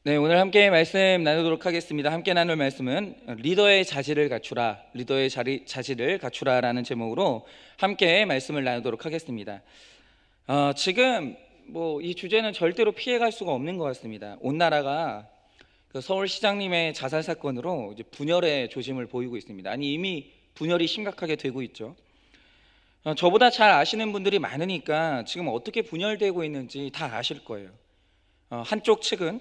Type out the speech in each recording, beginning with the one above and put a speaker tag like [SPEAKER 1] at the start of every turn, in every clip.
[SPEAKER 1] 네, 오늘 함께 말씀 나누도록 하겠습니다. 함께 나눌 말씀은 리더의 자질을 갖추라, 자질을 갖추라라는 제목으로 함께 말씀을 나누도록 하겠습니다. 지금 이 주제는 절대로 피해갈 수가 없는 것 같습니다. 온 나라가 그 서울시장님의 자살 사건으로 이제 분열의 조짐을 보이고 있습니다. 아니, 이미 분열이 심각하게 되고 있죠. 저보다 잘 아시는 분들이 많으니까 지금 어떻게 분열되고 있는지 다 아실 거예요. 한쪽 측은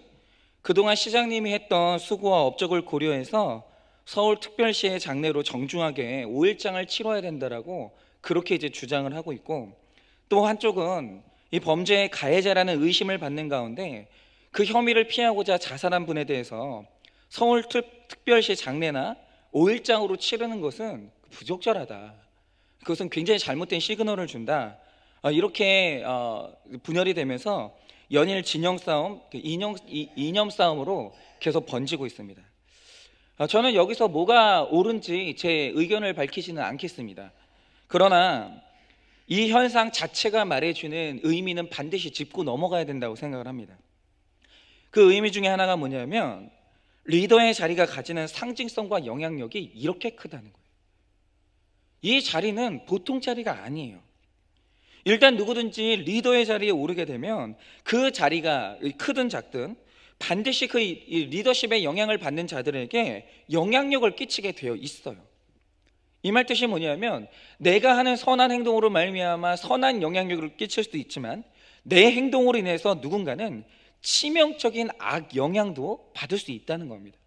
[SPEAKER 1] 그동안 시장님이 했던 수고와 업적을 고려해서 서울특별시의 장례로 정중하게 5일장을 치러야 된다라고 그렇게 이제 주장을 하고 있고, 또 한쪽은 이 범죄의 가해자라는 의심을 받는 가운데 그 혐의를 피하고자 자살한 분에 대해서 서울특별시 장례나 5일장으로 치르는 것은 부적절하다, 그것은 굉장히 잘못된 시그널을 준다, 이렇게 분열이 되면서 연일 진영 싸움, 이념 싸움으로 계속 번지고 있습니다. 저는 여기서 뭐가 옳은지 제 의견을 밝히지는 않겠습니다. 그러나 이 현상 자체가 말해주는 의미는 반드시 짚고 넘어가야 된다고 생각을 합니다. 그 의미 중에 하나가 뭐냐면, 리더의 자리가 가지는 상징성과 영향력이 이렇게 크다는 거예요. 이 자리는 보통 자리가 아니에요. 일단 누구든지 리더의 자리에 오르게 되면 그 자리가 크든 작든 반드시 그 리더십의 영향을 받는 자들에게 영향력을 끼치게 되어 있어요. 이 말 뜻이 뭐냐면, 내가 하는 선한 행동으로 말미암아 선한 영향력을 끼칠 수도 있지만 내 행동으로 인해서 누군가는 치명적인 악 영향도 받을 수 있다는 겁니다.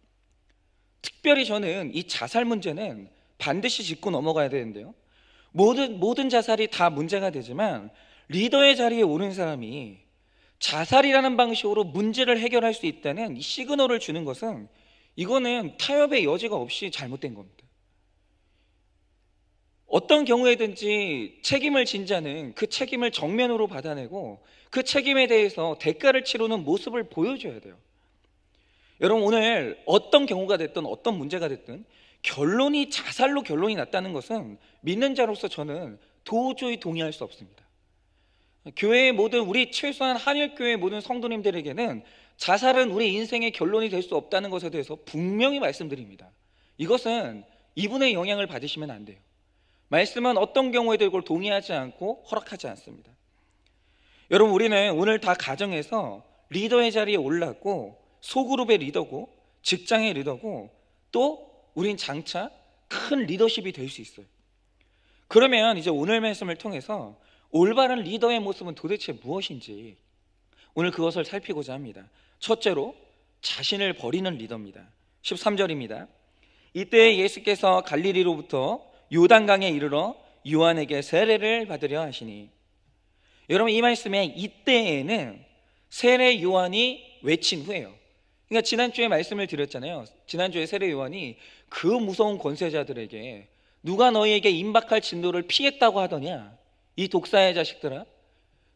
[SPEAKER 1] 특별히 저는 이 자살 문제는 반드시 짚고 넘어가야 되는데요, 모든 자살이 다 문제가 되지만 리더의 자리에 오른 사람이 자살이라는 방식으로 문제를 해결할 수 있다는 이 시그널을 주는 것은, 이거는 타협의 여지가 없이 잘못된 겁니다. 어떤 경우에든지 책임을 진 자는 그 책임을 정면으로 받아내고 그 책임에 대해서 대가를 치르는 모습을 보여줘야 돼요. 여러분, 오늘 어떤 경우가 됐든 어떤 문제가 됐든 결론이 자살로 결론이 났다는 것은 믿는 자로서 저는 도저히 동의할 수 없습니다. 교회의 우리 최소한 한일교회 모든 성도님들에게는 자살은 우리 인생의 결론이 될 수 없다는 것에 대해서 분명히 말씀드립니다. 이것은 이분의 영향을 받으시면 안 돼요. 말씀은 어떤 경우에도 이걸 동의하지 않고 허락하지 않습니다. 여러분, 우리는 오늘 다 가정에서 리더의 자리에 올랐고, 소그룹의 리더고, 직장의 리더고, 또 우린 장차 큰 리더십이 될 수 있어요. 그러면 이제 오늘 말씀을 통해서 올바른 리더의 모습은 도대체 무엇인지 오늘 그것을 살피고자 합니다. 첫째로, 자신을 버리는 리더입니다. 13절입니다. 이때 예수께서 갈릴리로부터 요단강에 이르러 요한에게 세례를 받으려 하시니. 여러분, 이 말씀에 이때에는 세례 요한이 외친 후예요. 그러니까 지난주에 말씀을 드렸잖아요. 지난주에 세례 요한이 그 무서운 권세자들에게 누가 너희에게 임박할 진노를 피했다고 하더냐, 이 독사의 자식들아,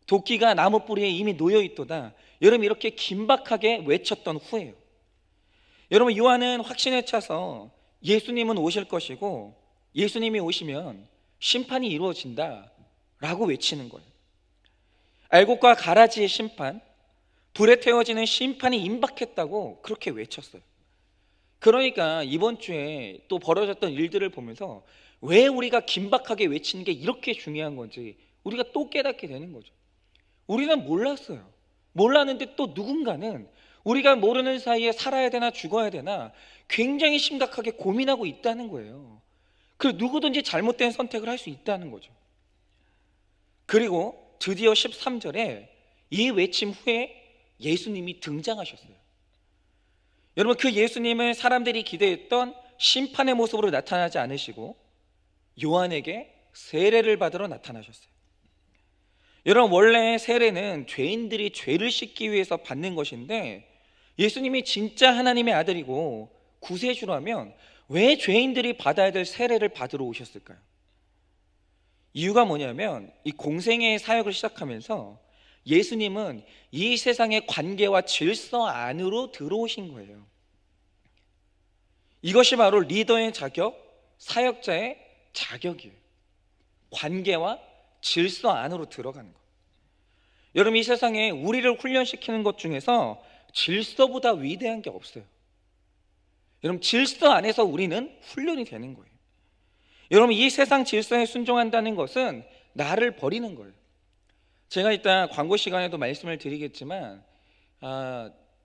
[SPEAKER 1] 도끼가 나무 뿌리에 이미 놓여 있도다, 여러분 이렇게 긴박하게 외쳤던 후예요. 여러분, 요한은 확신에 차서 예수님은 오실 것이고 예수님이 오시면 심판이 이루어진다 라고 외치는 거예요. 알곡과 가라지의 심판, 불에 태워지는 심판이 임박했다고 그렇게 외쳤어요. 그러니까 이번 주에 또 벌어졌던 일들을 보면서 왜 우리가 긴박하게 외치는 게 이렇게 중요한 건지 우리가 또 깨닫게 되는 거죠. 우리는 몰랐어요. 몰랐는데 또 누군가는 우리가 모르는 사이에 살아야 되나 죽어야 되나 굉장히 심각하게 고민하고 있다는 거예요. 그리고 누구든지 잘못된 선택을 할 수 있다는 거죠. 그리고 드디어 13절에 이 외침 후에 예수님이 등장하셨어요. 여러분, 그 예수님은 사람들이 기대했던 심판의 모습으로 나타나지 않으시고 요한에게 세례를 받으러 나타나셨어요. 여러분, 원래 세례는 죄인들이 죄를 씻기 위해서 받는 것인데, 예수님이 진짜 하나님의 아들이고 구세주라면 왜 죄인들이 받아야 될 세례를 받으러 오셨을까요? 이유가 뭐냐면, 이 공생애의 사역을 시작하면서 예수님은 이 세상의 관계와 질서 안으로 들어오신 거예요. 이것이 바로 리더의 자격, 사역자의 자격이에요. 관계와 질서 안으로 들어가는 것. 여러분, 이 세상에 우리를 훈련시키는 것 중에서 질서보다 위대한 게 없어요. 여러분, 질서 안에서 우리는 훈련이 되는 거예요. 여러분, 이 세상 질서에 순종한다는 것은 나를 버리는 거예요. 제가 이따 광고 시간에도 말씀을 드리겠지만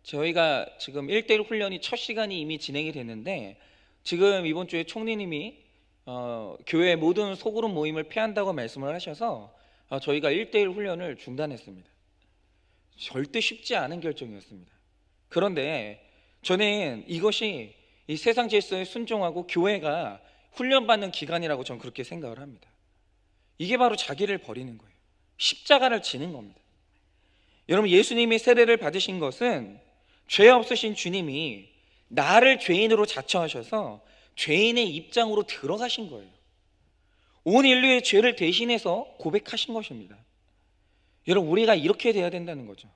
[SPEAKER 1] 저희가 지금 1대1 훈련이 첫 시간이 이미 진행이 됐는데, 지금 이번 주에 총리님이 교회 모든 소그룹 모임을 폐한다고 말씀을 하셔서 저희가 1대1 훈련을 중단했습니다. 절대 쉽지 않은 결정이었습니다. 그런데 저는 이것이 이 세상 질서에 순종하고 교회가 훈련받는 기간이라고 저는 그렇게 생각을 합니다. 이게 바로 자기를 버리는 거예요. 십자가를 지는 겁니다. 여러분, 예수님이 세례를 받으신 것은 죄 없으신 주님이 나를 죄인으로 자처하셔서 죄인의 입장으로 들어가신 거예요. 온 인류의 죄를 대신해서 고백하신 것입니다. 여러분, 우리가 이렇게 돼야 된다는 거죠.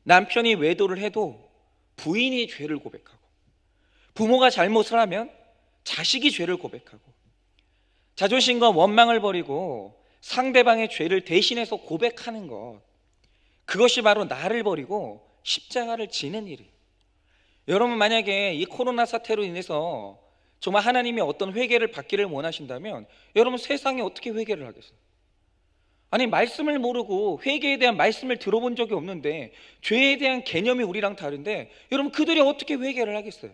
[SPEAKER 1] 남편이 외도를 해도 부인이 죄를 고백하고, 부모가 잘못을 하면 자식이 죄를 고백하고, 자존심과 원망을 버리고 상대방의 죄를 대신해서 고백하는 것, 그것이 바로 나를 버리고 십자가를 지는 일이에요. 여러분, 만약에 이 코로나 사태로 인해서 정말 하나님이 어떤 회개를 받기를 원하신다면 여러분, 세상에 어떻게 회개를 하겠어요? 아니, 말씀을 모르고 회개에 대한 말씀을 들어본 적이 없는데, 죄에 대한 개념이 우리랑 다른데 여러분, 그들이 어떻게 회개를 하겠어요?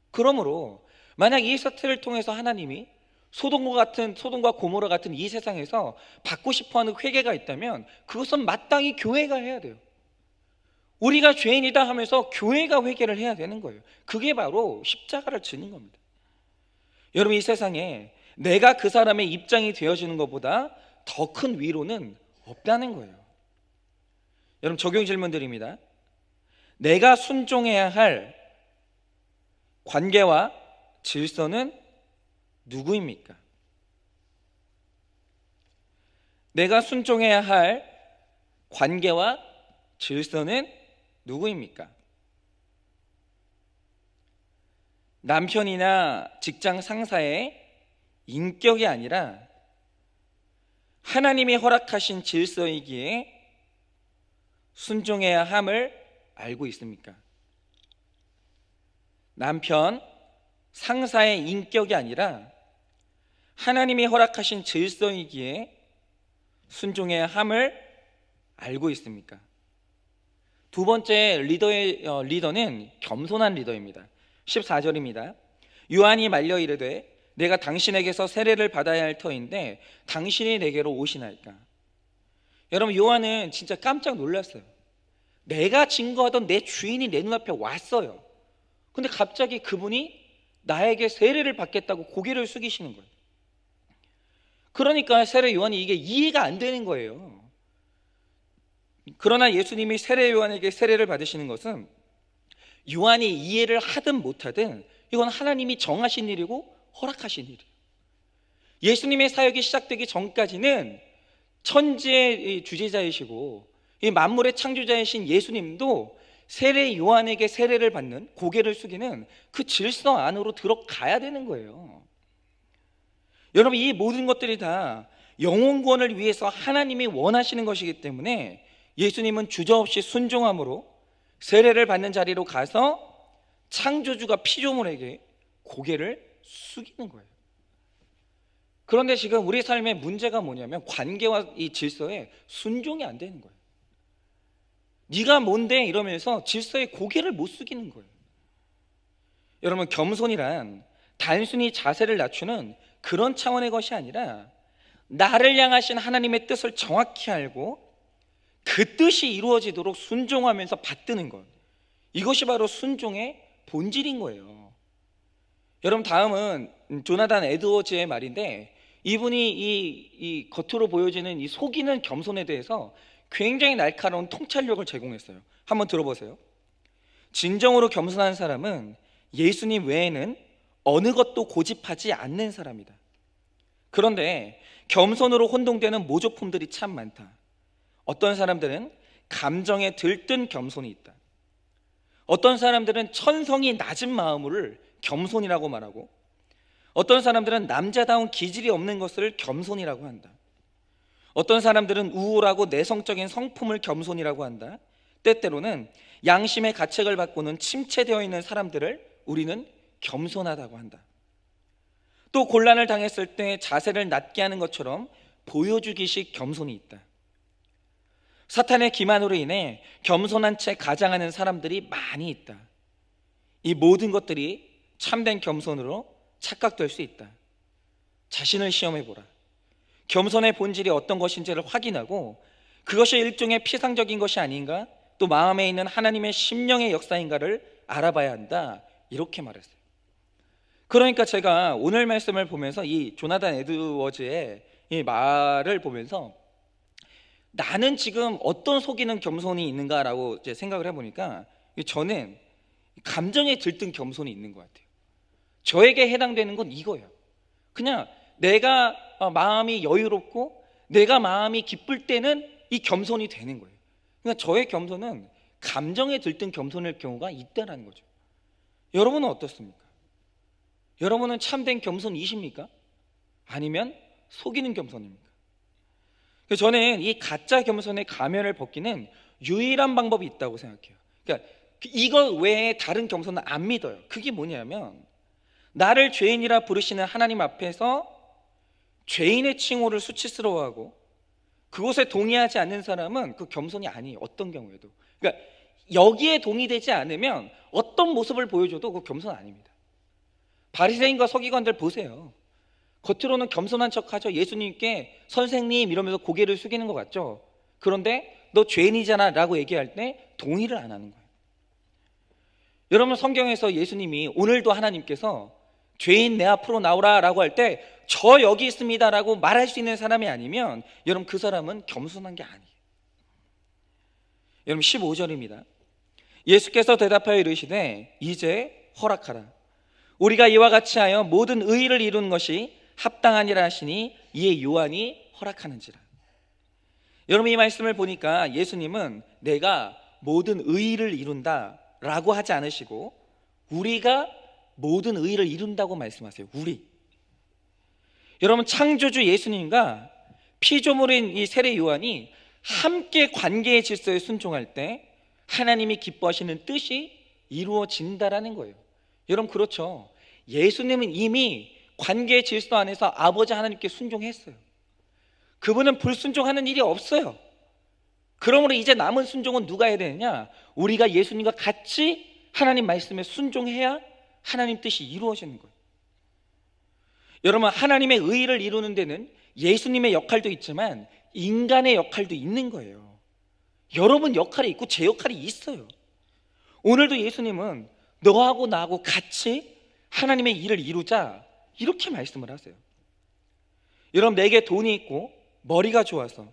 [SPEAKER 1] 그러므로 만약 이 사태를 통해서 하나님이 소돔과 고모라 같은 이 세상에서 받고 싶어하는 회개가 있다면 그것은 마땅히 교회가 해야 돼요. 우리가 죄인이다 하면서 교회가 회개를 해야 되는 거예요. 그게 바로 십자가를 지는 겁니다. 여러분, 이 세상에 내가 그 사람의 입장이 되어지는 것보다 더 큰 위로는 없다는 거예요. 여러분, 적용 질문 드립니다. 내가 순종해야 할 관계와 질서는 누구입니까? 내가 순종해야 할 관계와 질서는 누구입니까? 남편이나 직장 상사의 인격이 아니라 하나님이 허락하신 질서이기에 순종해야 함을 알고 있습니까? 남편, 상사의 인격이 아니라 하나님이 허락하신 질서이기에 순종해야 함을 알고 있습니까? 두 번째 리더는 겸손한 리더입니다. 14절입니다. 요한이 말려 이르되 내가 당신에게서 세례를 받아야 할 터인데 당신이 내게로 오시나이까? 여러분, 요한은 진짜 깜짝 놀랐어요. 내가 증거하던 내 주인이 내 눈앞에 왔어요. 근데 갑자기 그분이 나에게 세례를 받겠다고 고개를 숙이시는 거예요. 그러니까 세례 요한이 이게 이해가 안 되는 거예요. 그러나 예수님이 세례 요한에게 세례를 받으시는 것은 요한이 이해를 하든 못하든 이건 하나님이 정하신 일이고 허락하신 일이에요. 예수님의 사역이 시작되기 전까지는 천지의 주재자이시고 이 만물의 창조자이신 예수님도 세례 요한에게 세례를 받는, 고개를 숙이는 그 질서 안으로 들어가야 되는 거예요. 여러분, 이 모든 것들이 다 영혼 구원을 위해서 하나님이 원하시는 것이기 때문에 예수님은 주저없이 순종함으로 세례를 받는 자리로 가서 창조주가 피조물에게 고개를 숙이는 거예요. 그런데 지금 우리 삶의 문제가 뭐냐면 관계와 이 질서에 순종이 안 되는 거예요. 네가 뭔데 이러면서 질서에 고개를 못 숙이는 거예요. 여러분, 겸손이란 단순히 자세를 낮추는 그런 차원의 것이 아니라 나를 향하신 하나님의 뜻을 정확히 알고 그 뜻이 이루어지도록 순종하면서 받드는 것, 이것이 바로 순종의 본질인 거예요. 여러분, 다음은 조나단 에드워즈의 말인데, 이분이 이 겉으로 보여지는 이 속이는 겸손에 대해서 굉장히 날카로운 통찰력을 제공했어요. 한번 들어보세요. 진정으로 겸손한 사람은 예수님 외에는 어느 것도 고집하지 않는 사람이다. 그런데 겸손으로 혼동되는 모조품들이 참 많다. 어떤 사람들은 감정에 들뜬 겸손이 있다. 어떤 사람들은 천성이 낮은 마음을 겸손이라고 말하고, 어떤 사람들은 남자다운 기질이 없는 것을 겸손이라고 한다. 어떤 사람들은 우울하고 내성적인 성품을 겸손이라고 한다. 때때로는 양심의 가책을 받고는 침체되어 있는 사람들을 우리는 겸손하다고 한다. 또 곤란을 당했을 때 자세를 낮게 하는 것처럼 보여주기식 겸손이 있다. 사탄의 기만으로 인해 겸손한 채 가장하는 사람들이 많이 있다. 이 모든 것들이 참된 겸손으로 착각될 수 있다. 자신을 시험해보라. 겸손의 본질이 어떤 것인지를 확인하고 그것이 일종의 피상적인 것이 아닌가, 또 마음에 있는 하나님의 심령의 역사인가를 알아봐야 한다, 이렇게 말했어요. 그러니까 제가 오늘 말씀을 보면서 이 조나단 에드워즈의 이 말을 보면서 나는 지금 어떤 속이는 겸손이 있는가라고 이제 생각을 해보니까 저는 감정에 들뜬 겸손이 있는 것 같아요. 저에게 해당되는 건 이거예요. 그냥 내가 마음이 여유롭고 내가 마음이 기쁠 때는 이 겸손이 되는 거예요. 그러니까 저의 겸손은 감정에 들뜬 겸손일 경우가 있다는 거죠. 여러분은 어떻습니까? 여러분은 참된 겸손이십니까? 아니면 속이는 겸손입니까? 저는 이 가짜 겸손의 가면을 벗기는 유일한 방법이 있다고 생각해요. 그러니까 이거 외에 다른 겸손은 안 믿어요. 그게 뭐냐면 나를 죄인이라 부르시는 하나님 앞에서 죄인의 칭호를 수치스러워하고 그것에 동의하지 않는 사람은 그 겸손이 아니에요. 어떤 경우에도. 그러니까 여기에 동의되지 않으면 어떤 모습을 보여줘도 그 겸손 아닙니다. 바리새인과 서기관들 보세요. 겉으로는 겸손한 척하죠. 예수님께 선생님 이러면서 고개를 숙이는 것 같죠. 그런데 너 죄인이잖아 라고 얘기할 때 동의를 안 하는 거예요. 여러분, 성경에서 예수님이 오늘도 하나님께서 죄인 내 앞으로 나오라 라고 할 때 저 여기 있습니다 라고 말할 수 있는 사람이 아니면 여러분 그 사람은 겸손한 게 아니에요. 여러분 15절입니다. 예수께서 대답하여 이르시되 이제 허락하라. 우리가 이와 같이 하여 모든 의의를 이루는 것이 합당하니라 하시니 이에 요한이 허락하는지라. 여러분 이 말씀을 보니까 예수님은 내가 모든 의의를 이룬다 라고 하지 않으시고 우리가 모든 의의를 이룬다고 말씀하세요. 우리. 여러분 창조주 예수님과 피조물인 이 세례 요한이 함께 관계의 질서에 순종할 때 하나님이 기뻐하시는 뜻이 이루어진다라는 거예요. 여러분 그렇죠. 예수님은 이미 관계의 질서 안에서 아버지 하나님께 순종했어요. 그분은 불순종하는 일이 없어요. 그러므로 이제 남은 순종은 누가 해야 되느냐? 우리가 예수님과 같이 하나님 말씀에 순종해야 하나님 뜻이 이루어지는 거예요. 여러분 하나님의 의의를 이루는 데는 예수님의 역할도 있지만 인간의 역할도 있는 거예요. 여러분 역할이 있고 제 역할이 있어요. 오늘도 예수님은 너하고 나하고 같이 하나님의 일을 이루자 이렇게 말씀을 하세요. 여러분 내게 돈이 있고 머리가 좋아서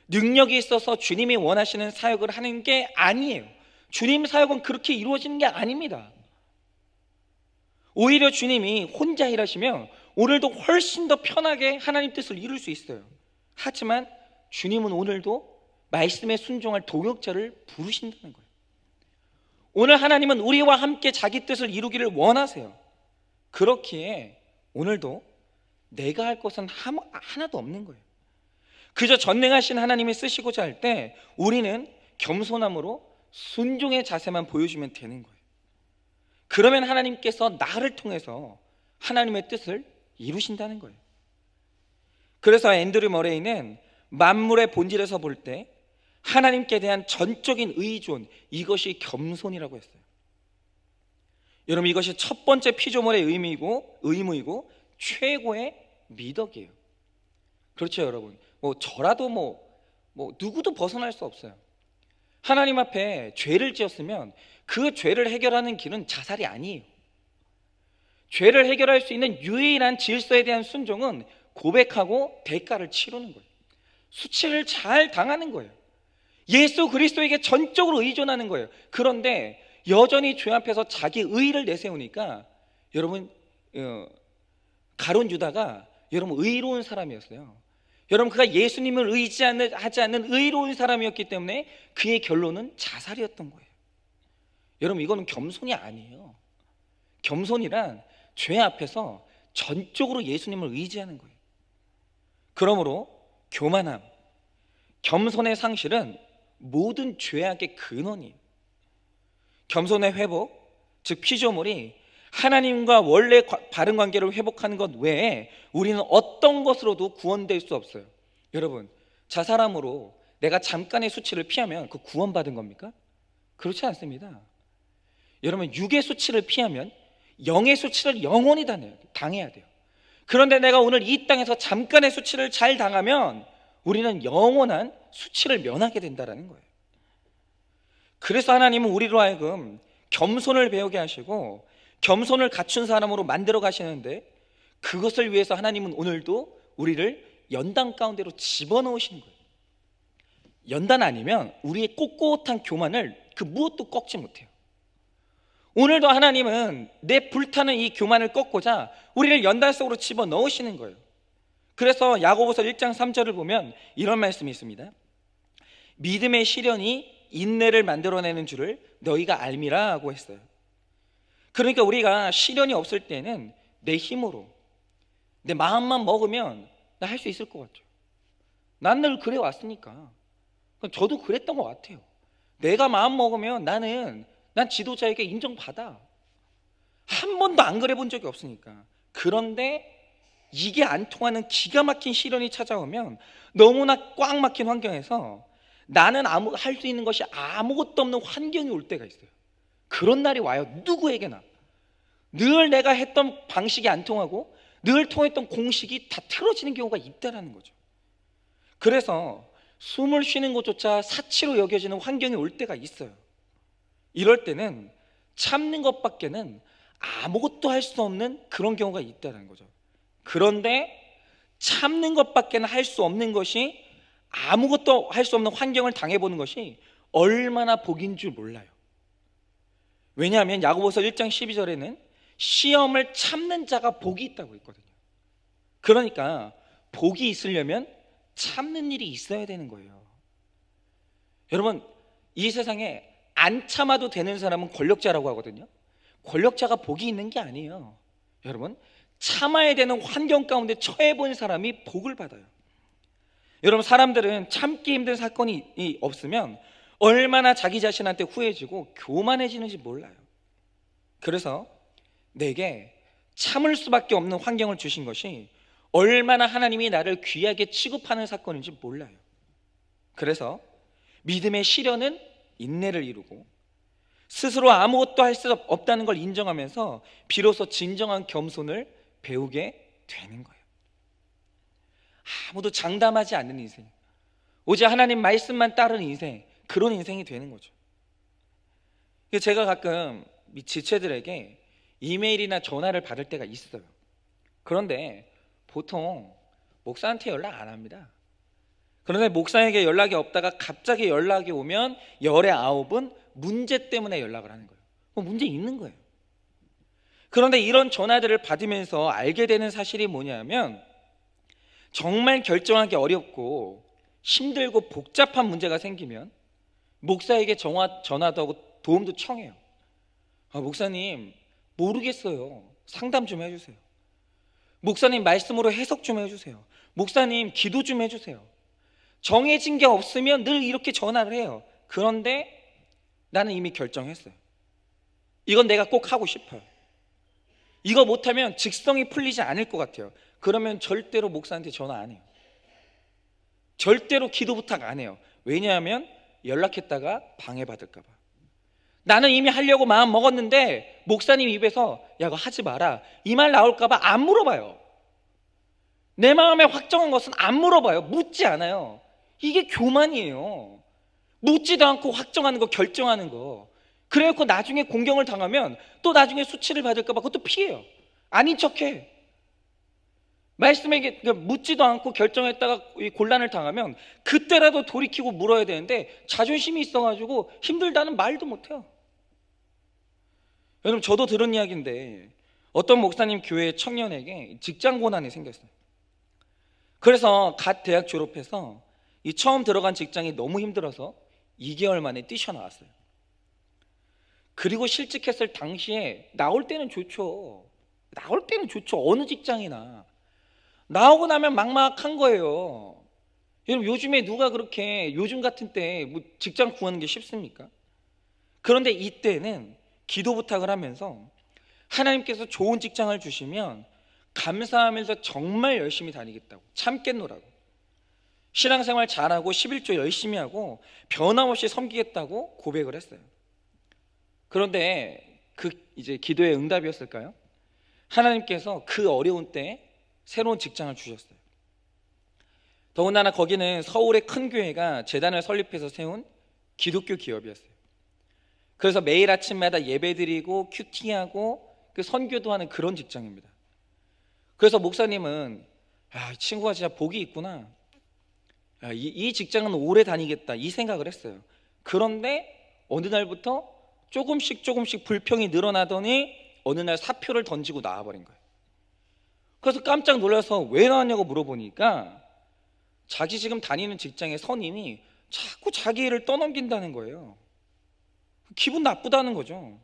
[SPEAKER 1] 능력이 있어서 주님이 원하시는 사역을 하는 게 아니에요. 주님 사역은 그렇게 이루어지는 게 아닙니다. 오히려 주님이 혼자 일하시면 오늘도 훨씬 더 편하게 하나님 뜻을 이룰 수 있어요. 하지만 주님은 오늘도 말씀에 순종할 동역자를 부르신다는 거예요. 오늘 하나님은 우리와 함께 자기 뜻을 이루기를 원하세요. 그렇기에 오늘도 내가 할 것은 하나도 없는 거예요. 그저 전능하신 하나님이 쓰시고자 할 때 우리는 겸손함으로 순종의 자세만 보여주면 되는 거예요. 그러면 하나님께서 나를 통해서 하나님의 뜻을 이루신다는 거예요. 그래서 앤드류 머레이는 만물의 본질에서 볼 때 하나님께 대한 전적인 의존, 이것이 겸손이라고 했어요. 여러분 이것이 첫 번째 피조물의 의무이고 최고의 미덕이에요. 그렇죠 여러분. 저라도 누구도 벗어날 수 없어요. 하나님 앞에 죄를 지었으면 그 죄를 해결하는 길은 자살이 아니에요. 죄를 해결할 수 있는 유일한 질서에 대한 순종은 고백하고 대가를 치르는 거예요. 수치를 잘 당하는 거예요. 예수 그리스도에게 전적으로 의존하는 거예요. 그런데 여전히 죄 앞에서 자기 의의를 내세우니까 여러분 가룟 유다가 여러분 의로운 사람이었어요. 여러분 그가 예수님을 의지하지 않는 의로운 사람이었기 때문에 그의 결론은 자살이었던 거예요. 여러분 이거는 겸손이 아니에요. 겸손이란 죄 앞에서 전적으로 예수님을 의지하는 거예요. 그러므로 교만함, 겸손의 상실은 모든 죄악의 근원이에요. 겸손의 회복, 즉 피조물이 하나님과 원래 바른 관계를 회복하는 것 외에 우리는 어떤 것으로도 구원될 수 없어요. 여러분, 자살함으로 내가 잠깐의 수치를 피하면 그 구원받은 겁니까? 그렇지 않습니다. 여러분, 육의 수치를 피하면 영의 수치를 영원히 당해야 돼요. 그런데 내가 오늘 이 땅에서 잠깐의 수치를 잘 당하면 우리는 영원한 수치를 면하게 된다는 거예요. 그래서 하나님은 우리로 하여금 겸손을 배우게 하시고 겸손을 갖춘 사람으로 만들어 가시는데, 그것을 위해서 하나님은 오늘도 우리를 연단 가운데로 집어넣으시는 거예요. 연단 아니면 우리의 꼿꼿한 교만을 그 무엇도 꺾지 못해요. 오늘도 하나님은 내 불타는 이 교만을 꺾고자 우리를 연단 속으로 집어넣으시는 거예요. 그래서 야고보서 1장 3절을 보면 이런 말씀이 있습니다. 믿음의 시련이 인내를 만들어내는 줄을 너희가 알미라고 했어요. 그러니까 우리가 시련이 없을 때는 내 힘으로, 내 마음만 먹으면 나 할 수 있을 것 같아요. 난 늘 그래 왔으니까. 저도 그랬던 것 같아요. 내가 마음 먹으면 난 지도자에게 인정받아. 한 번도 안 그래 본 적이 없으니까. 그런데 이게 안 통하는 기가 막힌 시련이 찾아오면 너무나 꽉 막힌 환경에서 나는 할 수 있는 것이 아무것도 없는 환경이 올 때가 있어요. 그런 날이 와요. 누구에게나. 늘 내가 했던 방식이 안 통하고 늘 통했던 공식이 다 틀어지는 경우가 있다는 거죠. 그래서 숨을 쉬는 것조차 사치로 여겨지는 환경이 올 때가 있어요. 이럴 때는 참는 것밖에는 아무것도 할 수 없는 그런 경우가 있다는 거죠. 그런데 참는 것밖에는 할 수 없는 것이, 아무것도 할 수 없는 환경을 당해보는 것이 얼마나 복인 줄 몰라요. 왜냐하면 야고보서 1장 12절에는 시험을 참는 자가 복이 있다고 했거든요. 그러니까 복이 있으려면 참는 일이 있어야 되는 거예요. 여러분, 이 세상에 안 참아도 되는 사람은 권력자라고 하거든요. 권력자가 복이 있는 게 아니에요. 여러분, 참아야 되는 환경 가운데 처해 본 사람이 복을 받아요. 여러분, 사람들은 참기 힘든 사건이 없으면 얼마나 자기 자신한테 후회지고 교만해지는지 몰라요. 그래서 내게 참을 수밖에 없는 환경을 주신 것이 얼마나 하나님이 나를 귀하게 취급하는 사건인지 몰라요. 그래서 믿음의 시련은 인내를 이루고 스스로 아무것도 할 수 없다는 걸 인정하면서 비로소 진정한 겸손을 배우게 되는 거예요. 아무도 장담하지 않는 인생, 오직 하나님 말씀만 따르는 인생, 그런 인생이 되는 거죠. 제가 가끔 지체들에게 이메일이나 전화를 받을 때가 있어요. 그런데 보통 목사한테 연락 안 합니다. 그런데 목사에게 연락이 없다가 갑자기 연락이 오면 열의 9은 문제 때문에 연락을 하는 거예요. 문제 있는 거예요. 그런데 이런 전화들을 받으면서 알게 되는 사실이 뭐냐면, 정말 결정하기 어렵고 힘들고 복잡한 문제가 생기면 목사에게 전화도 하고 도움도 청해요. 목사님, 모르겠어요. 상담 좀 해주세요. 목사님, 말씀으로 해석 좀 해주세요. 목사님, 기도 좀 해주세요. 정해진 게 없으면 늘 이렇게 전화를 해요. 그런데 나는 이미 결정했어요. 이건 내가 꼭 하고 싶어요. 이거 못하면 직성이 풀리지 않을 것 같아요. 그러면 절대로 목사한테 전화 안 해요. 절대로 기도 부탁 안 해요. 왜냐하면 연락했다가 방해받을까 봐. 나는 이미 하려고 마음 먹었는데 목사님 입에서 야, 그거 하지 마라, 이 말 나올까 봐 안 물어봐요. 내 마음에 확정한 것은 안 물어봐요. 묻지 않아요. 이게 교만이에요. 묻지도 않고 확정하는 거, 결정하는 거. 그래놓고 나중에 공경을 당하면 또 나중에 수치를 받을까 봐 그것도 피해요. 아닌 척해. 말씀에게 묻지도 않고 결정했다가 곤란을 당하면 그때라도 돌이키고 물어야 되는데 자존심이 있어가지고 힘들다는 말도 못해요. 여러분, 저도 들은 이야기인데 어떤 목사님 교회 청년에게 직장 고난이 생겼어요. 그래서 갓 대학 졸업해서 이 처음 들어간 직장이 너무 힘들어서 2개월 만에 뛰쳐나왔어요. 그리고 실직했을 당시에 나올 때는 좋죠. 어느 직장이나. 나오고 나면 막막한 거예요. 여러분, 요즘에 누가 그렇게 요즘 같은 때 뭐 직장 구하는 게 쉽습니까? 그런데 이때는 기도 부탁을 하면서 하나님께서 좋은 직장을 주시면 감사하면서 정말 열심히 다니겠다고, 참겠노라고, 신앙생활 잘하고 11조 열심히 하고 변함없이 섬기겠다고 고백을 했어요. 그런데 그 이제 기도의 응답이었을까요? 하나님께서 그 어려운 때에 새로운 직장을 주셨어요. 더군다나 거기는 서울의 큰 교회가 재단을 설립해서 세운 기독교 기업이었어요. 그래서 매일 아침마다 예배드리고 큐티하고 그 선교도 하는 그런 직장입니다. 그래서 목사님은 이 친구가 진짜 복이 있구나, 이 직장은 오래 다니겠다, 이 생각을 했어요. 그런데 어느 날부터 조금씩 불평이 늘어나더니 어느 날 사표를 던지고 나와버린 거예요. 그래서 깜짝 놀라서 왜 나왔냐고 물어보니까 자기 지금 다니는 직장의 선임이 자꾸 자기 일을 떠넘긴다는 거예요. 기분 나쁘다는 거죠.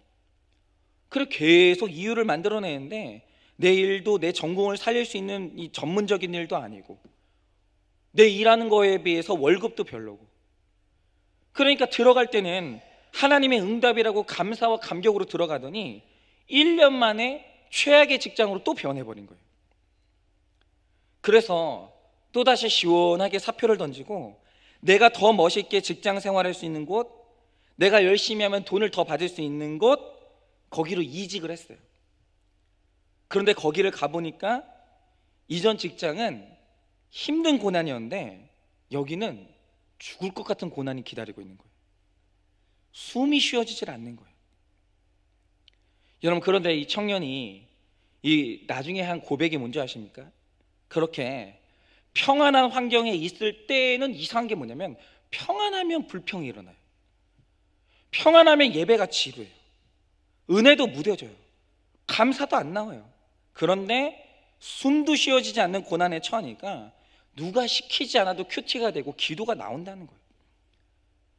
[SPEAKER 1] 그래 계속 이유를 만들어내는데 내 일도 내 전공을 살릴 수 있는 이 전문적인 일도 아니고 내 일하는 거에 비해서 월급도 별로고, 그러니까 들어갈 때는 하나님의 응답이라고 감사와 감격으로 들어가더니 1년 만에 최악의 직장으로 또 변해버린 거예요. 그래서 또다시 시원하게 사표를 던지고 내가 더 멋있게 직장 생활할 수 있는 곳, 내가 열심히 하면 돈을 더 받을 수 있는 곳, 거기로 이직을 했어요. 그런데 거기를 가보니까 이전 직장은 힘든 고난이었는데 여기는 죽을 것 같은 고난이 기다리고 있는 거예요. 숨이 쉬어지질 않는 거예요. 여러분, 그런데 이 청년이 이 나중에 한 고백이 뭔지 아십니까? 그렇게 평안한 환경에 있을 때는 이상한 게 뭐냐면 평안하면 불평이 일어나요. 평안하면 예배가 지루해요. 은혜도 무뎌져요. 감사도 안 나와요. 그런데 숨도 쉬어지지 않는 고난에 처하니까 누가 시키지 않아도 큐티가 되고 기도가 나온다는 거예요.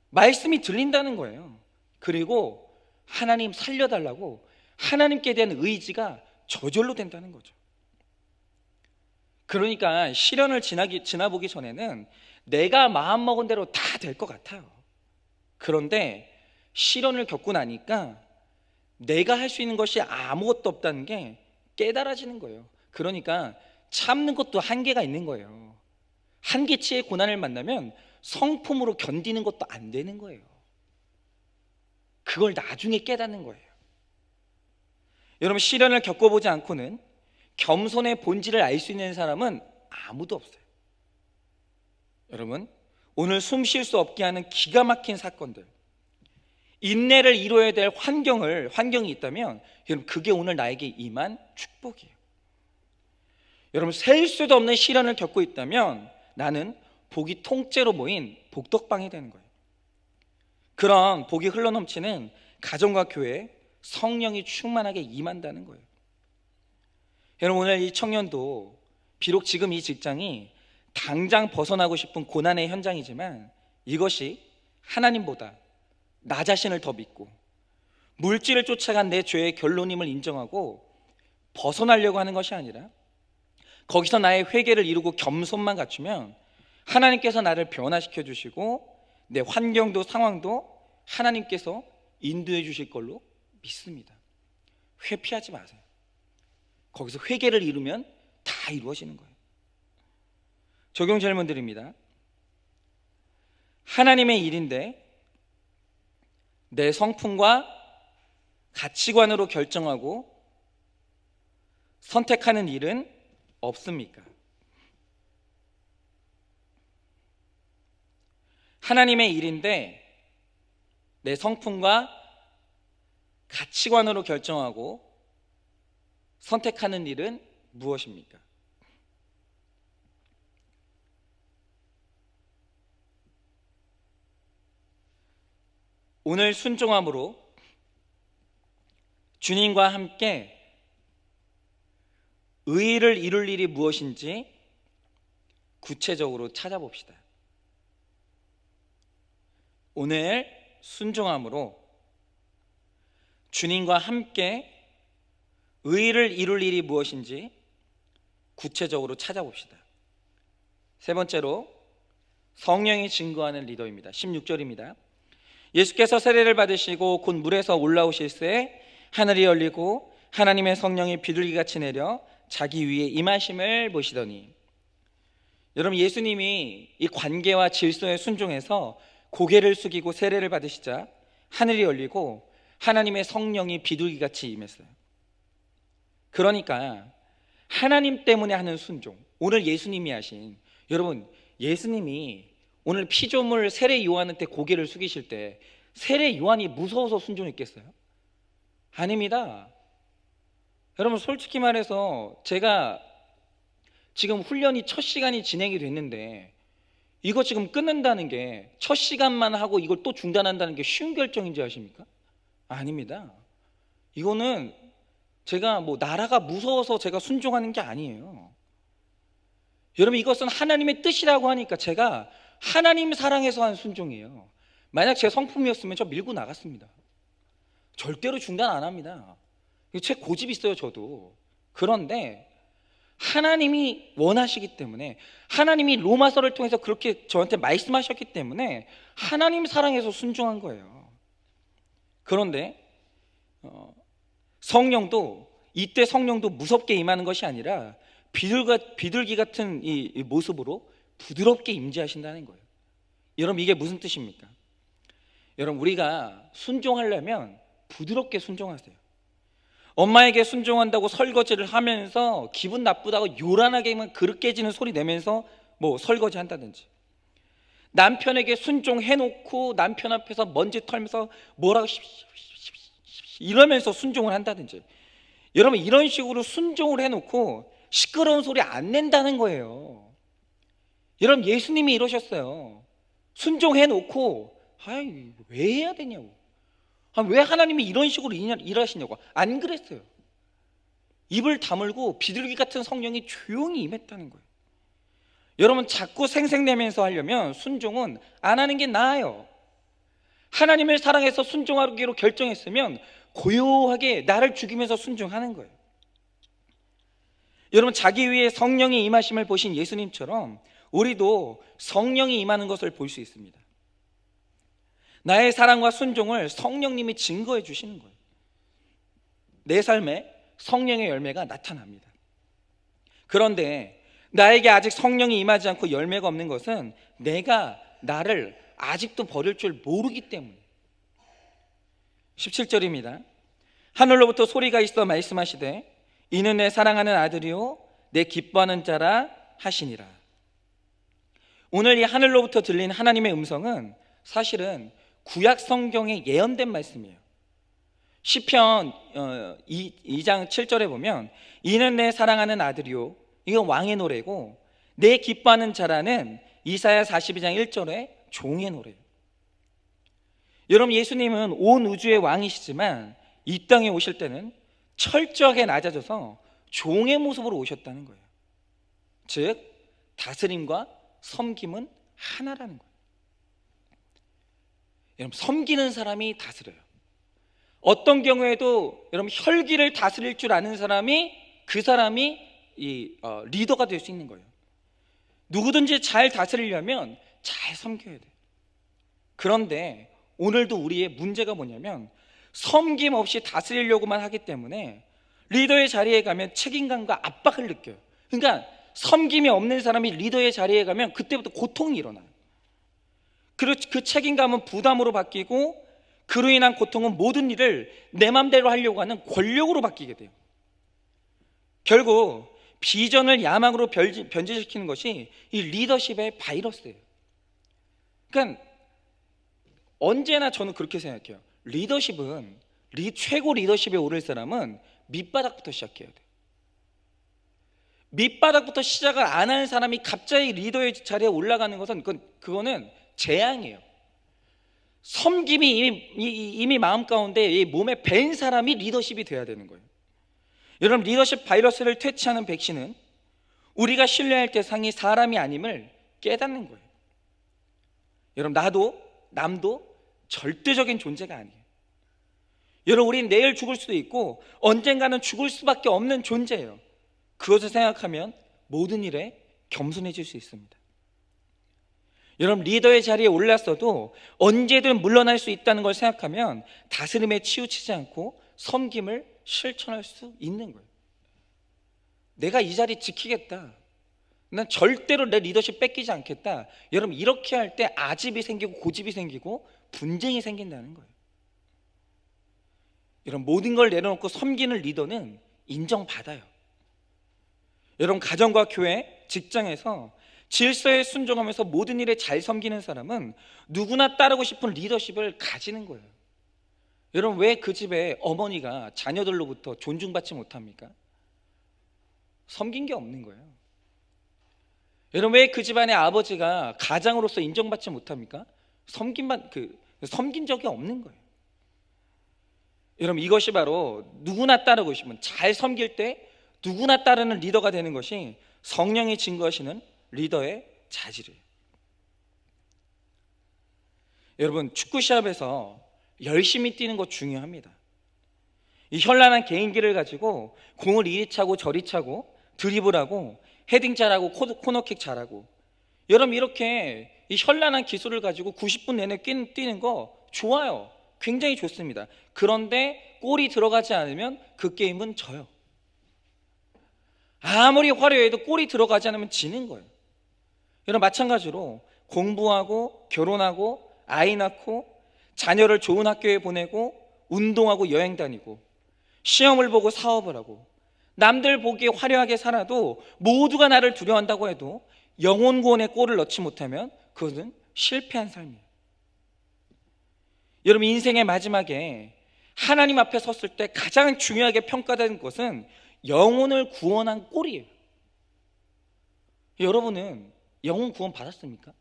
[SPEAKER 1] 말씀이 들린다는 거예요. 그리고 하나님 살려달라고 하나님께 대한 의지가 저절로 된다는 거죠. 그러니까 시련을 지나보기 전에는 내가 마음먹은 대로 다 될 것 같아요. 그런데 시련을 겪고 나니까 내가 할 수 있는 것이 아무것도 없다는 게 깨달아지는 거예요. 그러니까 참는 것도 한계가 있는 거예요. 한계치의 고난을 만나면 성품으로 견디는 것도 안 되는 거예요. 그걸 나중에 깨닫는 거예요. 여러분, 시련을 겪어보지 않고는 겸손의 본질을 알 수 있는 사람은 아무도 없어요. 여러분, 오늘 숨 쉴 수 없게 하는 기가 막힌 사건들, 인내를 이루어야 될 환경이 있다면 여러분, 그게 오늘 나에게 임한 축복이에요. 여러분, 셀 수도 없는 시련을 겪고 있다면 나는 복이 통째로 모인 복덕방이 되는 거예요. 그런 복이 흘러넘치는 가정과 교회에 성령이 충만하게 임한다는 거예요. 여러분, 오늘 이 청년도 비록 지금 이 직장이 당장 벗어나고 싶은 고난의 현장이지만 이것이 하나님보다 나 자신을 더 믿고 물질을 쫓아간 내 죄의 결론임을 인정하고 벗어나려고 하는 것이 아니라 거기서 나의 회개를 이루고 겸손만 갖추면 하나님께서 나를 변화시켜 주시고 내 환경도 상황도 하나님께서 인도해 주실 걸로 믿습니다. 회피하지 마세요. 거기서 회개를 이루면 다 이루어지는 거예요. 적용 질문 드립니다. 하나님의 일인데 내 성품과 가치관으로 결정하고 선택하는 일은 없습니까? 하나님의 일인데 내 성품과 가치관으로 결정하고 선택하는 일은 무엇입니까? 오늘 순종함으로 주님과 함께 의의를 이룰 일이 무엇인지 구체적으로 찾아봅시다. 오늘 순종함으로 주님과 함께 의의를 이룰 일이 무엇인지 구체적으로 찾아봅시다. 세 번째로, 성령이 증거하는 리더입니다. 16절입니다. 예수께서 세례를 받으시고 곧 물에서 올라오실새 하늘이 열리고 하나님의 성령이 비둘기같이 내려 자기 위에 임하심을 보시더니. 여러분, 예수님이 이 관계와 질서에 순종해서 고개를 숙이고 세례를 받으시자 하늘이 열리고 하나님의 성령이 비둘기같이 임했어요. 그러니까 하나님 때문에 하는 순종, 오늘 예수님이 하신, 여러분, 예수님이 오늘 피조물 세례 요한한테 고개를 숙이실 때 세례 요한이 무서워서 순종했겠어요? 아닙니다. 여러분, 솔직히 말해서 제가 지금 훈련이 첫 시간이 진행이 됐는데 이거 지금 끊는다는 게, 첫 시간만 하고 이걸 또 중단한다는 게 쉬운 결정인지 아십니까? 아닙니다. 이거는 제가 뭐 나라가 무서워서 제가 순종하는 게 아니에요. 여러분, 이것은 하나님의 뜻이라고 하니까 제가 하나님 사랑해서 한 순종이에요. 만약 제 성품이었으면 저 밀고 나갔습니다. 절대로 중단 안 합니다. 제 고집 있어요, 저도. 그런데 하나님이 원하시기 때문에, 하나님이 로마서를 통해서 그렇게 저한테 말씀하셨기 때문에 하나님 사랑해서 순종한 거예요. 그런데 성령도, 이때 성령도 무섭게 임하는 것이 아니라 비둘기 같은 이 모습으로 부드럽게 임재하신다는 거예요. 여러분, 이게 무슨 뜻입니까? 여러분, 우리가 순종하려면 부드럽게 순종하세요. 엄마에게 순종한다고 설거지를 하면서 기분 나쁘다고 요란하게만 그릇 깨지는 소리 내면서 뭐 설거지 한다든지, 남편에게 순종해놓고 남편 앞에서 먼지 털면서 뭐라고 이러면서 순종을 한다든지, 여러분, 이런 식으로 순종을 해놓고 시끄러운 소리 안 낸다는 거예요. 여러분, 예수님이 이러셨어요. 순종해놓고 왜 해야 되냐고, 왜 하나님이 이런 식으로 일하시냐고. 안 그랬어요. 입을 다물고 비둘기 같은 성령이 조용히 임했다는 거예요. 여러분, 자꾸 생색내면서 하려면 순종은 안 하는 게 나아요. 하나님을 사랑해서 순종하기로 결정했으면 고요하게 나를 죽이면서 순종하는 거예요. 여러분, 자기 위에 성령이 임하심을 보신 예수님처럼 우리도 성령이 임하는 것을 볼 수 있습니다. 나의 사랑과 순종을 성령님이 증거해 주시는 거예요. 내 삶에 성령의 열매가 나타납니다. 그런데 나에게 아직 성령이 임하지 않고 열매가 없는 것은 내가 나를 아직도 버릴 줄 모르기 때문에. 17절입니다. 하늘로부터 소리가 있어 말씀하시되 이는 내 사랑하는 아들이요 내 기뻐하는 자라 하시니라. 오늘 이 하늘로부터 들린 하나님의 음성은 사실은 구약 성경에 예언된 말씀이에요. 시편 2장 7절에 보면 이는 내 사랑하는 아들이요, 이건 왕의 노래고, 내 기뻐하는 자라는 이사야 42장 1절에 종의 노래예요. 여러분, 예수님은 온 우주의 왕이시지만 이 땅에 오실 때는 철저하게 낮아져서 종의 모습으로 오셨다는 거예요. 즉 다스림과 섬김은 하나라는 거예요. 여러분, 섬기는 사람이 다스려요. 어떤 경우에도 여러분, 혈기를 다스릴 줄 아는 사람이, 그 사람이 리더가 될 수 있는 거예요. 누구든지 잘 다스리려면 잘 섬겨야 돼요. 그런데 오늘도 우리의 문제가 뭐냐면 섬김 없이 다스리려고만 하기 때문에 리더의 자리에 가면 책임감과 압박을 느껴요. 그러니까 섬김이 없는 사람이 리더의 자리에 가면 그때부터 고통이 일어나요. 그 책임감은 부담으로 바뀌고, 그로 인한 고통은 모든 일을 내 맘대로 하려고 하는 권력으로 바뀌게 돼요. 결국 비전을 야망으로 변질시키는 것이 이 리더십의 바이러스예요. 그러니까 언제나 저는 그렇게 생각해요. 리더십은, 최고 리더십에 오를 사람은 밑바닥부터 시작해야 돼요. 밑바닥부터 시작을 안 하는 사람이 갑자기 리더의 자리에 올라가는 것은 그거는 재앙이에요. 섬김이 이미 마음 가운데 이 몸에 밴 사람이 리더십이 돼야 되는 거예요. 여러분, 리더십 바이러스를 퇴치하는 백신은 우리가 신뢰할 대상이 사람이 아님을 깨닫는 거예요. 여러분, 나도 남도 절대적인 존재가 아니에요. 여러분, 우린 내일 죽을 수도 있고 언젠가는 죽을 수밖에 없는 존재예요. 그것을 생각하면 모든 일에 겸손해질 수 있습니다. 여러분, 리더의 자리에 올랐어도 언제든 물러날 수 있다는 걸 생각하면 다스림에 치우치지 않고 섬김을 실천할 수 있는 거예요. 내가 이 자리 지키겠다, 난 절대로 내 리더십 뺏기지 않겠다. 여러분, 이렇게 할 때 아집이 생기고 고집이 생기고 분쟁이 생긴다는 거예요. 여러분, 모든 걸 내려놓고 섬기는 리더는 인정받아요. 여러분, 가정과 교회, 직장에서 질서에 순종하면서 모든 일에 잘 섬기는 사람은 누구나 따르고 싶은 리더십을 가지는 거예요. 여러분, 왜 그 집에 어머니가 자녀들로부터 존중받지 못합니까? 섬긴 게 없는 거예요. 여러분, 왜 그 집안의 아버지가 가장으로서 인정받지 못합니까? 섬긴 적이 없는 거예요. 여러분, 이것이 바로 누구나 따르고 싶으면, 잘 섬길 때 누구나 따르는 리더가 되는 것이 성령이 증거하시는 리더의 자질이에요. 여러분, 축구 시합에서 열심히 뛰는 거 중요합니다. 이 현란한 개인기를 가지고 공을 이리 차고 저리 차고 드리블하고 헤딩 잘하고 코너킥 잘하고, 여러분, 이렇게 이 현란한 기술을 가지고 90분 내내 뛰는 거 좋아요. 굉장히 좋습니다. 그런데 골이 들어가지 않으면 그 게임은 져요. 아무리 화려해도 골이 들어가지 않으면 지는 거예요. 여러분, 마찬가지로 공부하고 결혼하고 아이 낳고 자녀를 좋은 학교에 보내고 운동하고 여행 다니고 시험을 보고 사업을 하고 남들 보기에 화려하게 살아도 모두가 나를 두려워한다고 해도 영혼 구원의 골을 넣지 못하면 그것은 실패한 삶이에요. 여러분, 인생의 마지막에 하나님 앞에 섰을 때 가장 중요하게 평가되는 것은 영혼을 구원한 골이에요. 여러분은 영혼 구원 받았습니까?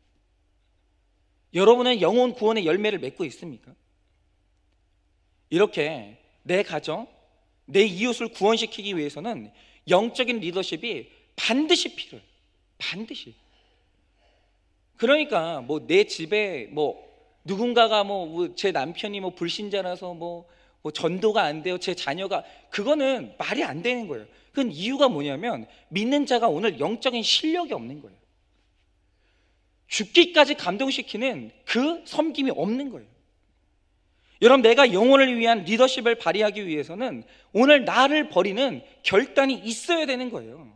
[SPEAKER 1] 여러분은 영혼 구원의 열매를 맺고 있습니까? 이렇게 내 가정, 내 이웃을 구원시키기 위해서는 영적인 리더십이 반드시 필요해요. 반드시. 그러니까 뭐 내 집에 뭐 누군가가 뭐 제 남편이 뭐 불신자라서 뭐 전도가 안 돼요, 제 자녀가, 그거는 말이 안 되는 거예요. 그건 이유가 뭐냐면 믿는 자가 오늘 영적인 실력이 없는 거예요. 죽기까지 감동시키는 그 섬김이 없는 거예요. 여러분, 내가 영혼을 위한 리더십을 발휘하기 위해서는 오늘 나를 버리는 결단이 있어야 되는 거예요.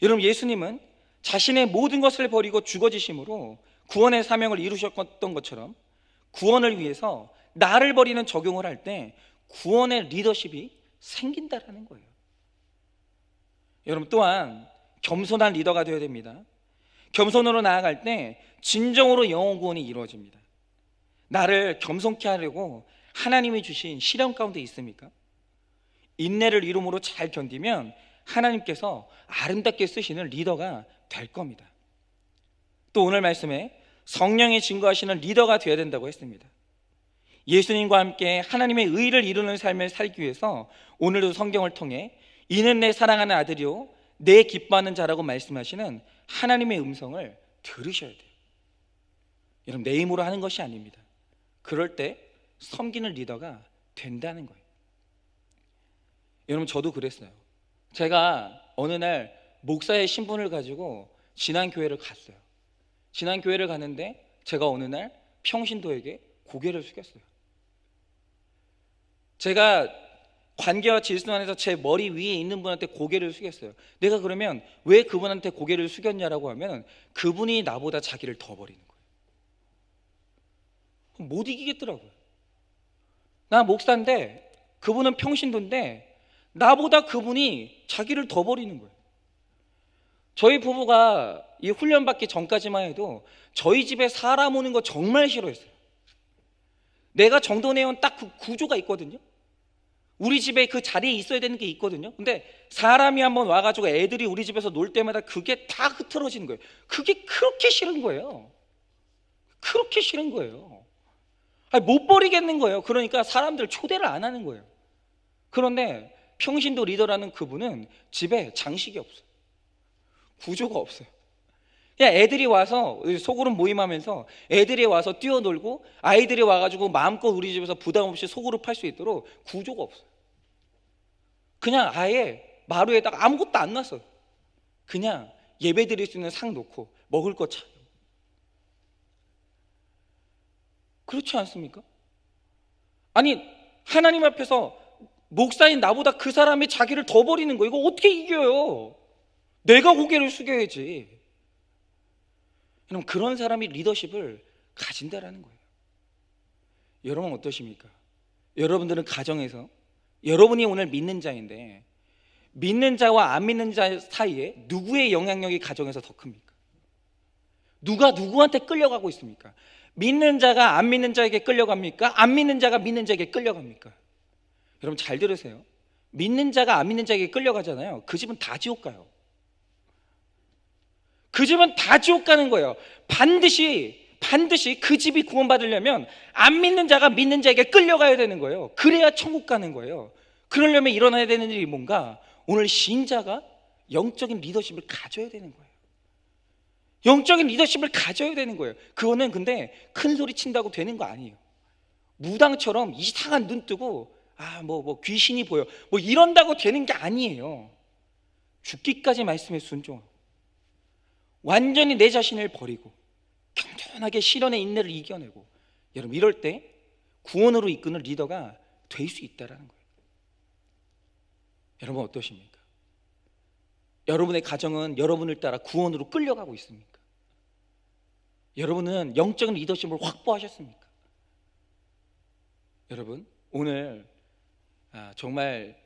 [SPEAKER 1] 여러분, 예수님은 자신의 모든 것을 버리고 죽어지심으로 구원의 사명을 이루셨던 것처럼 구원을 위해서 나를 버리는 적용을 할 때 구원의 리더십이 생긴다라는 거예요. 여러분, 또한 겸손한 리더가 되어야 됩니다. 겸손으로 나아갈 때 진정으로 영혼 구원이 이루어집니다. 나를 겸손케 하려고 하나님이 주신 시련 가운데 있습니까? 인내를 이루므로 잘 견디면 하나님께서 아름답게 쓰시는 리더가 될 겁니다. 또 오늘 말씀에 성령이 증거하시는 리더가 되어야 된다고 했습니다. 예수님과 함께 하나님의 의를 이루는 삶을 살기 위해서 오늘도 성경을 통해 이는 내 사랑하는 아들이요 내 기뻐하는 자라고 말씀하시는 하나님의 음성을 들으셔야 돼요. 여러분, 내 힘으로 하는 것이 아닙니다. 그럴 때 섬기는 리더가 된다는 거예요. 여러분, 저도 그랬어요. 제가 어느 날 목사의 신분을 가지고 진안교회를 갔어요. 진안교회를 가는데 제가 어느 날 평신도에게 고개를 숙였어요. 제가 관계와 질서 안에서 제 머리 위에 있는 분한테 고개를 숙였어요. 내가 그러면 왜 그분한테 고개를 숙였냐라고 하면 그분이 나보다 자기를 더 버리는 거예요. 못 이기겠더라고요. 나 목사인데 그분은 평신도인데 나보다 그분이 자기를 더 버리는 거예요. 저희 부부가 이 훈련 받기 전까지만 해도 저희 집에 사람 오는 거 정말 싫어했어요. 내가 정돈해온 딱 그 구조가 있거든요. 우리 집에 그 자리에 있어야 되는 게 있거든요. 근데 사람이 한번 와가지고 애들이 우리 집에서 놀 때마다 그게 다 흐트러지는 거예요. 그게 그렇게 싫은 거예요. 그렇게 싫은 거예요. 아니, 못 버리겠는 거예요. 그러니까 사람들 초대를 안 하는 거예요. 그런데 평신도 리더라는 그분은 집에 장식이 없어요. 구조가 없어요. 그냥 애들이 와서 소그룹 모임하면서 애들이 와서 뛰어놀고 아이들이 와가지고 마음껏 우리 집에서 부담 없이 소그룹 할 수 있도록 구조가 없어요. 그냥 아예 마루에다가 아무것도 안 놨어요. 그냥 예배 드릴 수 있는 상 놓고 먹을 거 차려. 그렇지 않습니까? 아니, 하나님 앞에서 목사인 나보다 그 사람이 자기를 더 버리는 거, 이거 어떻게 이겨요? 내가 고개를 숙여야지. 그럼 그런 사람이 리더십을 가진다라는 거예요. 여러분 어떠십니까? 여러분들은 가정에서, 여러분이 오늘 믿는 자인데 믿는 자와 안 믿는 자 사이에 누구의 영향력이 가정에서 더 큽니까? 누가 누구한테 끌려가고 있습니까? 믿는 자가 안 믿는 자에게 끌려갑니까? 안 믿는 자가 믿는 자에게 끌려갑니까? 여러분 잘 들으세요. 믿는 자가 안 믿는 자에게 끌려가잖아요. 그 집은 다 지옥 가요. 그 집은 다 지옥 가는 거예요. 반드시 그 집이 구원받으려면 안 믿는 자가 믿는 자에게 끌려가야 되는 거예요. 그래야 천국 가는 거예요. 그러려면 일어나야 되는 일이 뭔가? 오늘 신자가 영적인 리더십을 가져야 되는 거예요. 영적인 리더십을 가져야 되는 거예요. 그거는 근데 큰 소리 친다고 되는 거 아니에요. 무당처럼 이상한 눈 뜨고 귀신이 보여 이런다고 되는 게 아니에요. 죽기까지 말씀에 순종하고 완전히 내 자신을 버리고 겸손하게 시련의 인내를 이겨내고, 여러분 이럴 때 구원으로 이끄는 리더가 될 수 있다라는 거예요. 여러분 어떠십니까? 여러분의 가정은 여러분을 따라 구원으로 끌려가고 있습니까? 여러분은 영적인 리더십을 확보하셨습니까? 여러분 오늘 정말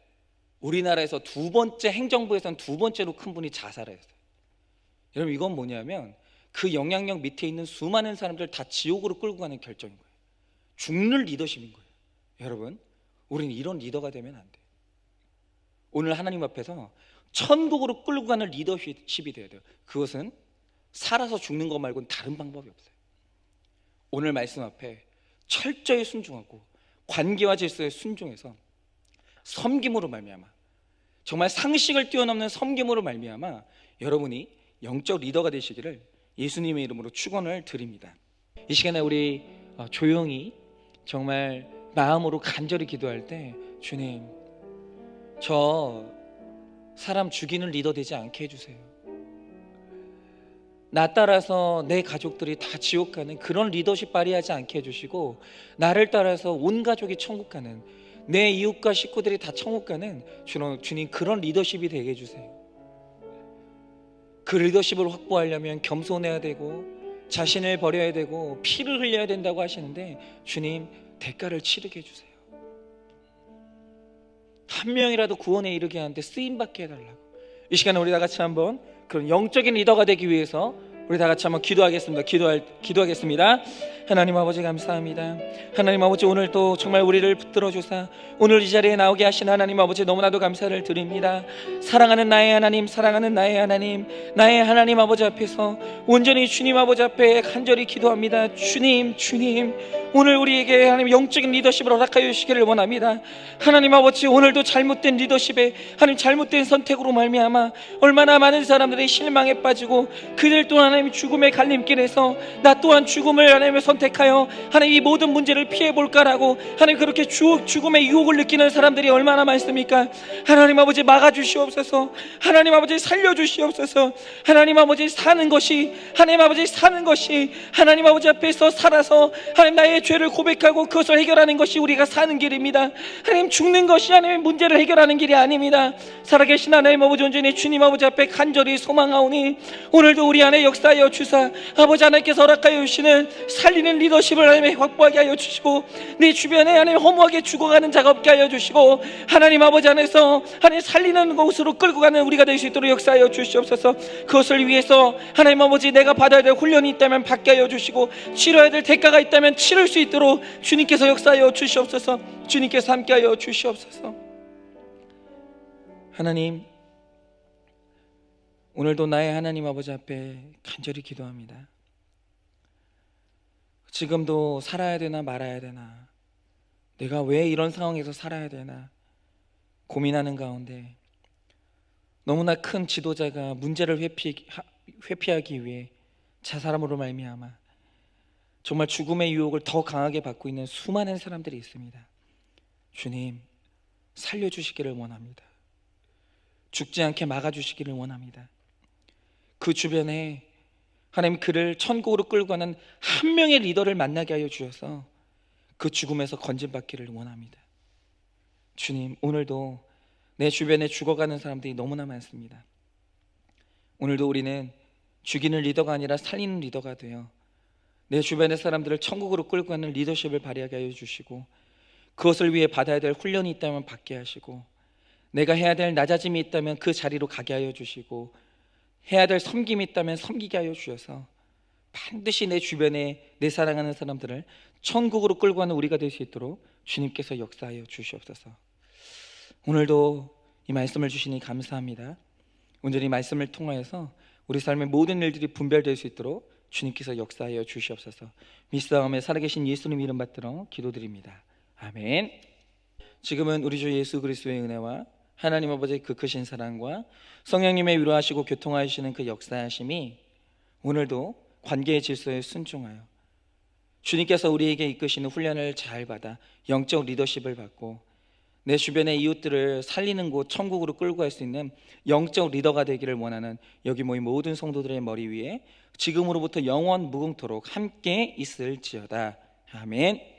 [SPEAKER 1] 우리나라에서 두 번째, 행정부에서는 두 번째로 큰 분이 자살했어요. 여러분 이건 뭐냐면 그 영향력 밑에 있는 수많은 사람들 다 지옥으로 끌고 가는 결정인 거예요. 죽는 리더십인 거예요. 여러분 우리는 이런 리더가 되면 안 돼요. 오늘 하나님 앞에서 천국으로 끌고 가는 리더십이 되어야 돼요. 그것은 살아서 죽는 것 말고는 다른 방법이 없어요. 오늘 말씀 앞에 철저히 순종하고 관계와 질서에 순종해서 섬김으로 말미암아, 정말 상식을 뛰어넘는 섬김으로 말미암아 여러분이 영적 리더가 되시기를 예수님의 이름으로 축원을 드립니다. 이 시간에 우리 조용히 정말 마음으로 간절히 기도할 때, 주님 저 사람 죽이는 리더 되지 않게 해주세요. 나 따라서 내 가족들이 다 지옥 가는 그런 리더십 발휘하지 않게 해주시고, 나를 따라서 온 가족이 천국 가는, 내 이웃과 식구들이 다 천국 가는 주님 그런 리더십이 되게 해주세요. 그 리더십을 확보하려면 겸손해야 되고 자신을 버려야 되고 피를 흘려야 된다고 하시는데, 주님 대가를 치르게 해주세요. 한 명이라도 구원에 이르게 하는데 쓰임받게 해달라고. 이 시간에 우리 다 같이 한번 그런 영적인 리더가 되기 위해서 우리 다 같이 한번 기도하겠습니다. 기도하겠습니다. 하나님 아버지 감사합니다. 하나님 아버지 오늘도 정말 우리를 붙들어 주사 오늘 이 자리에 나오게 하신 하나님 아버지 너무나도 감사를 드립니다. 사랑하는 나의 하나님, 사랑하는 나의 하나님, 나의 하나님 아버지 앞에서 온전히 주님 아버지 앞에 간절히 기도합니다. 주님 오늘 우리에게 하나님 영적인 리더십을 허락하여 주시기를 원합니다. 하나님 아버지 오늘도 잘못된 리더십에 하나님 잘못된 선택으로 말미암아 얼마나 많은 사람들이 실망에 빠지고 그들 또한 하나님 죽음의 갈림길에서 나 또한 죽음을 하나님 선택하여 하나님 이 모든 문제를 피해볼까라고 하나님 그렇게 죽음의 유혹을 느끼는 사람들이 얼마나 많습니까? 하나님 아버지 막아주시옵소서. 하나님 아버지 살려주시옵소서. 하나님 아버지 사는 것이 하나님 아버지 앞에서 살아서 하나님 나의 죄를 고백하고 그것을 해결하는 것이 우리가 사는 길입니다. 하나님 죽는 것이 하나님의 문제를 해결하는 길이 아닙니다. 살아계신 하나님 아버지 온전히 주님 아버지 앞에 간절히 소망하오니 오늘도 우리 안에 역사하여 주사 아버지 하나님께서 허락하여 주시는 살리는 리더십을 하나님 확보하게 하여 주시고 내 주변에 하나님 허무하게 죽어가는 자가 없게 하여 주시고 하나님 아버지 안에서 하나님 살리는 곳으로 끌고 가는 우리가 될 수 있도록 역사하여 주시옵소서. 그것을 위해서 하나님 아버지 내가 받아야 될 훈련이 있다면 받게 하여 주시고 치러야 될 대가가 있다면 치를 수 있도록 주님께서 역사하여 주시옵소서. 주님께서 함께하여 주시옵소서. 하나님 오늘도 나의 하나님 아버지 앞에 간절히 기도합니다. 지금도 살아야 되나 말아야 되나, 내가 왜 이런 상황에서 살아야 되나 고민하는 가운데 너무나 큰 지도자가 문제를 회피하기 위해 자살함으로 말미암아 정말 죽음의 유혹을 더 강하게 받고 있는 수많은 사람들이 있습니다. 주님 살려주시기를 원합니다. 죽지 않게 막아주시기를 원합니다. 그 주변에 하나님 그를 천국으로 끌고 가는 한 명의 리더를 만나게 하여 주셔서 그 죽음에서 건진받기를 원합니다. 주님, 오늘도 내 주변에 죽어가는 사람들이 너무나 많습니다. 오늘도 우리는 죽이는 리더가 아니라 살리는 리더가 되어 내 주변의 사람들을 천국으로 끌고 가는 리더십을 발휘하게 하여 주시고, 그것을 위해 받아야 될 훈련이 있다면 받게 하시고, 내가 해야 될 낮아짐이 있다면 그 자리로 가게 하여 주시고, 해야 될 섬김이 있다면 섬기게 하여 주셔서 반드시 내 주변에 내 사랑하는 사람들을 천국으로 끌고 가는 우리가 될 수 있도록 주님께서 역사하여 주시옵소서. 오늘도 이 말씀을 주시니 감사합니다. 오늘 이 말씀을 통하여서 우리 삶의 모든 일들이 분별될 수 있도록 주님께서 역사하여 주시옵소서. 믿사오며 살아계신 예수님 이름 받들어 기도드립니다. 아멘. 지금은 우리 주 예수 그리스도의 은혜와 하나님 아버지의 그 크신 사랑과 성령님의 위로하시고 교통하시는 그 역사하심이 오늘도 관계의 질서에 순종하여 주님께서 우리에게 이끄시는 훈련을 잘 받아 영적 리더십을 받고 내 주변의 이웃들을 살리는 곳 천국으로 끌고 갈 수 있는 영적 리더가 되기를 원하는 여기 모인 모든 성도들의 머리 위에 지금으로부터 영원 무궁토록 함께 있을지어다. 아멘.